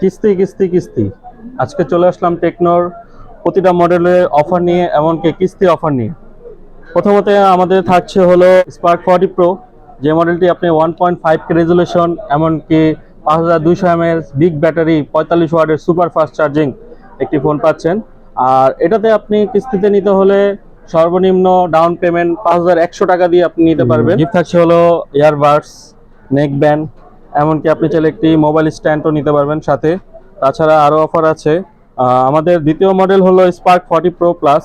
কিস্তি কিস্তি কিস্তি। আজকে চলে আসলাম টেকনোর প্রতিটা মডেলের অফার নিয়ে, এমনকি কিস্তি অফার নিয়ে। প্রথমত আমাদের থাকছে হলো স্পার্ক 40 প্রো, যে মডেলটি আপনি 1.5K রেজুলেশন, এমনকি 5200 mAh বিগ ব্যাটারি, 45 ওয়াটের সুপার ফাস্ট চার্জিং একটি ফোন পাচ্ছেন। আর এটাতে আপনি কিস্তিতে নিতে হলে সর্বনিম্ন ডাউন পেমেন্ট 5100 টাকা দিয়ে আপনি নিতে পারবেন। গিফট থাকছে হলো ইয়ারবাডস, নেক ব্যান্ড, এমনকি আপনি চাইলে একটি মোবাইল স্ট্যান্ডও নিতে পারবেন সাথে। তাছাড়া আরও অফার আছে। আমাদের দ্বিতীয় মডেল হলো স্পার্ক 40 প্রো প্লাস।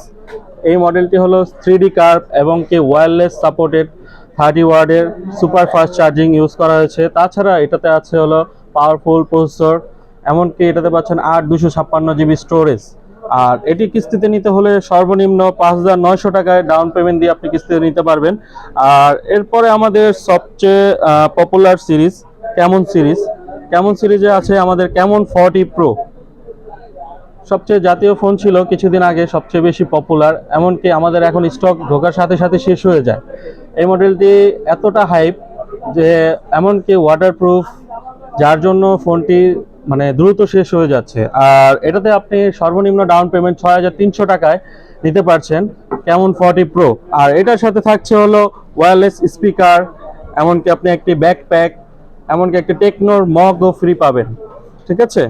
এই মডেলটি হলো 3D কার্ভ এবং কি ওয়্যারলেস সাপোর্টেড 30 ওয়াটের সুপার ফাস্ট চার্জিং ইউজ করা হয়েছে। তাছাড়া এটাতে আছে হলো পাওয়ারফুল প্রসেসর, এমনকি এটাতে পাচ্ছেন 8 256 GB স্টোরেজ। আর এটি কিস্তিতে নিতে হলে সর্বনিম্ন 5900 টাকায় ডাউন পেমেন্ট দিয়ে আপনি কিস্তিতে নিতে পারবেন। আর এরপরে আমাদের সবচেয়ে পপুলার সিরিজ ক্যামন সিরিজে আছে আমাদের ক্যামন 40 প্রো। সবচেয়ে জাতীয় ফোন ছিল কিছুদিন আগে, সবচেয়ে বেশি পপুলার, এমনকি আমাদের এখন স্টক ঢোকার সাথে সাথে শেষ হয়ে যায়। এই মডেলটি এতটা হাইপ যে এমনকি ওয়াটারপ্রুফ, যার জন্য ফোনটি মানে দ্রুত শেষ হয়ে যাচ্ছে। আর এটাতে আপনি সর্বনিম্ন ডাউন পেমেন্ট 6300 টাকায় নিতে পারছেন ক্যামন 40 প্রো। আর এটার সাথে থাকছে হলো ওয়্যারলেস স্পিকার, এমনকি আপনি একটি ব্যাকপ্যাক, এমনকি একটি টেকনোর মগও ফ্রি পাবেন। ঠিক আছে।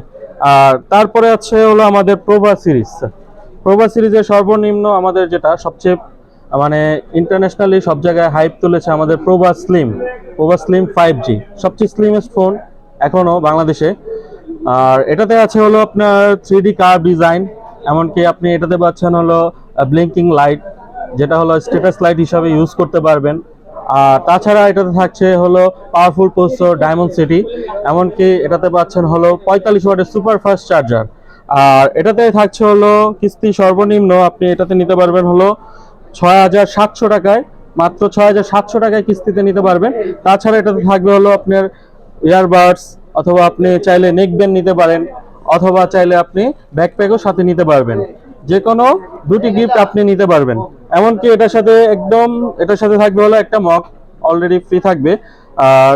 আর তারপরে আছে হলো আমাদের প্রভা সিরিজের সর্বনিম্ন আমাদের যেটা সবচেয়ে মানে ইন্টারন্যাশনালি সব জায়গায় হাইপ তুলেছে আমাদের প্রভা স্লিম 5G, সবচেয়ে স্লিমেস্ট ফোন এখনো বাংলাদেশে। আর এটাতে আছে হলো আপনার 3D কার্ভ ডিজাইন, এমনকি আপনি এটাতে পাচ্ছেন হলো ব্লিঙ্কিং লাইট, যেটা হলো স্ট্যাটাস লাইট হিসাবে ইউজ করতে পারবেন। আর তাছাড়া এটাতে থাকছে হলো পাওয়ারফুল প্রসেসর ডায়মন্ড সিটি, এমনকি এটাতে পাচ্ছেন হলো 45 ওয়াটের সুপার ফাস্ট চার্জার। আর এটাতে থাকছে হলো কিস্তি সর্বনিম্ন আপনি এটাতে নিতে পারবেন হলো 6700 টাকায়, মাত্র 6700 টাকায় কিস্তিতে নিতে পারবেন। তাছাড়া এটাতে থাকবে হলো আপনার ইয়ারবাডস, অথবা আপনি চাইলে নেক ব্যান্ড নিতে পারেন, অথবা চাইলে আপনি ব্যাকপ্যাকও সাথে নিতে পারবেন। যে কোনো দুটি গিফট আপনি নিতে পারবেন। এমনকি এটার সাথে থাকবে হলো একটা মগ, অলরেডি ফ্রি থাকবে। আর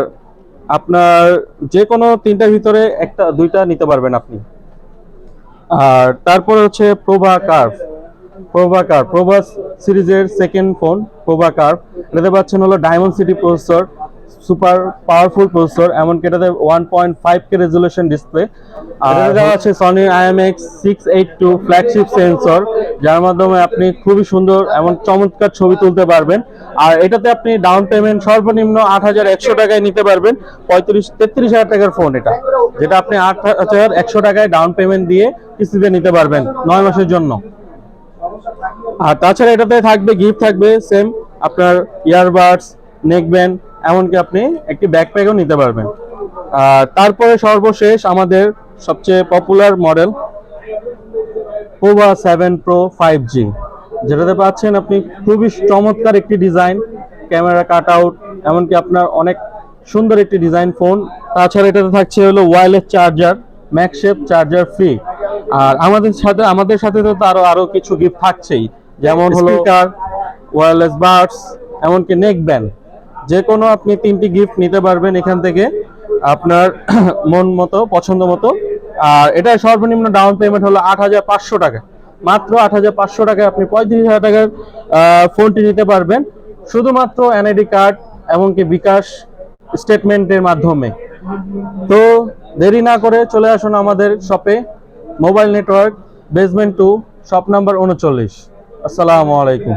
আপনার যে কোনো তিনটার ভিতরে একটা দুইটা নিতে পারবেন আপনি। আর তারপর হচ্ছে প্রভা সিরিজের সেকেন্ড ফোন প্রভা কার্ভ। এটাতে পাচ্ছেন হলো diamond city processor, super powerful processor, এমনকি এটাতে 1.5K রেজুলেশন ডিসপ্লে। আর এটাতে আছে সনি IMX 682 ফ্ল্যাগশিপ সেন্সর, যার মাধ্যমে আপনি খুবই সুন্দর এমন চমৎকার ছবি তুলতে পারবেন। আর এটাতে আপনি ডাউন পেমেন্ট সর্বনিম্ন 8100 টাকায় নিতে পারবেন। 33,000 টাকার ফোন এটা, যেটা আপনি 8100 টাকায় ডাউন পেমেন্ট দিয়ে কিস্তিতে নিতে পারবেন 9 মাসের জন্য। আর তাছাড়া এটাতে থাকবে গিফট থাকবে সেম আপনার ইয়ারবাডস, নেক ব্যান্ড, এমনকি আপনি একটি ব্যাকপ্যাকও নিতে পারবেন। আর তারপরে সর্বশেষ আমাদের সবচেয়ে পপুলার মডেল প্রভা 7 প্রো 5G, যেটাতে পাচ্ছেন আপনি খুবই চমৎকার একটি ডিজাইন, ক্যামেরা কাট আউট, এমনকি আপনার অনেক সুন্দর একটি ডিজাইন ফোন। তাছাড়া এটাতে থাকছে হলো ওয়্যারলেস চার্জার, ম্যাগসেফ চার্জার ফ্রি। আর আমাদের সাথে তো আরো কিছু গিফট থাকছেই, যেমন হলো স্পিকার, ওয়্যারলেস বাডস, এমনকি নেক ব্যান্ড। যে কোনো আপনি তিনটি গিফট নিতে পারবেন এখান থেকে আপনার মন মতো, পছন্দ মতো। আর এটা সর্বনিম্ন ডাউন পেমেন্ট হলো 8500 টাকা, মাত্র 8500 টাকায় আপনি 35,000 টাকার ফোনটি নিতে পারবেন, শুধুমাত্র NID কার্ড এমনকি বিকাশ স্টেটমেন্টের মাধ্যমে। তো দেরি না করে চলে আসুন আমাদের শপে, mobile network, basement 2, shop number 39। আসসালামু আলাইকুম।